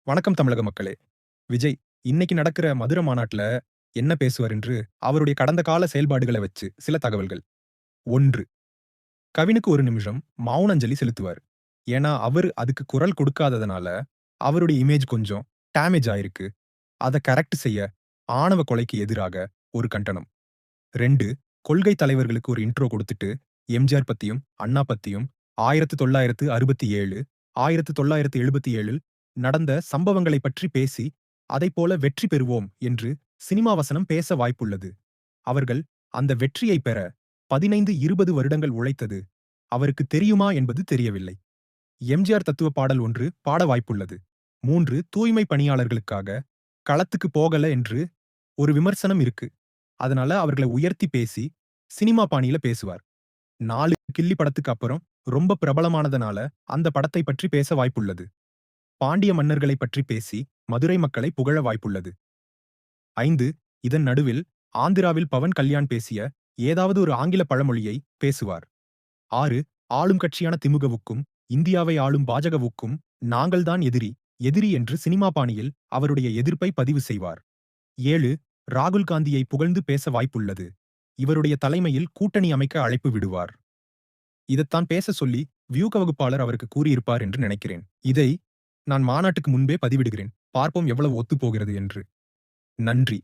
வணக்கம் தமிழக மக்களே! விஜய் இன்னைக்கு நடக்கிற மதுர மாநாட்டுல என்ன பேசுவார் என்று அவருடைய கடந்த கால செயல்பாடுகள வச்சு சில தகவல்கள். 1. கவினுக்கு ஒரு நிமிஷம் மௌன அஞ்சலி செலுத்துவார். ஏன்னா, அவரு அதுக்கு குரல் கொடுக்காததனால, அவருடைய இமேஜ் கொஞ்சம் டேமேஜ் ஆயிருக்கு. அத கரெக்ட் செய்ய ஆணவ கொலைக்கு எதிராக ஒரு கண்டனம். 2. கொள்கை தலைவர்களுக்கு ஒரு இன்ட்ரோ குடுத்துட்டு, எம்ஜிஆர் பத்தியும், அண்ணா பத்தியும் 1967, 1977ல் நடந்த சம்பவங்களைப் பற்றி பேசி, அதைப்போல வெற்றி பெறுவோம் என்று சினிமா வசனம் பேச வாய்ப்புள்ளது. அவர்கள் அந்த வெற்றியைப் பெற 15, 20 வருடங்கள் உழைத்தது அவருக்கு தெரியுமா என்பது தெரியவில்லை. எம்ஜிஆர் தத்துவ பாடல் ஒன்று பாட வாய்ப்புள்ளது. 3. தூய்மை பணியாளர்களுக்காக களத்துக்கு போகல என்று ஒரு விமர்சனம் இருக்கு. அதனால அவர்கள உயர்த்தி பேசி, சினிமா பாணியில பேசுவார். 4. கில்லி படத்துக்கு அப்புறம் ரொம்ப பிரபலமானதனால அந்த படத்தை பற்றி பேச வாய்ப்புள்ளது. பாண்டிய மன்னர்களைப் பற்றி பேசி மதுரை மக்களை புகழ வாய்ப்புள்ளது. 5. இதன் நடுவில் ஆந்திராவில் பவன் கல்யாண் பேசிய ஏதாவது ஒரு ஆங்கில பழமொழியை பேசுவார். 6. ஆளும் கட்சியான திமுகவுக்கும், இந்தியாவை ஆளும் பாஜகவுக்கும் நாங்கள்தான் எதிரி, எதிரி என்று சினிமா பாணியில் அவருடைய எதிர்ப்பை பதிவு செய்வார். 7. ராகுல் காந்தியை புகழ்ந்து பேச வாய்ப்புள்ளது. இவருடைய தலைமையில் கூட்டணி அமைக்க அழைப்பு விடுவார். இதத்தான் பேச சொல்லி வியூக வகுப்பாளர் அவருக்கு கூறியிருப்பார் என்று நினைக்கிறேன். இதை நான் மாநாட்டுக்கு முன்பே பதிவிடுகிறேன். பார்ப்போம் எவ்வளவு ஒத்துப்போகிறது என்று. நன்றி.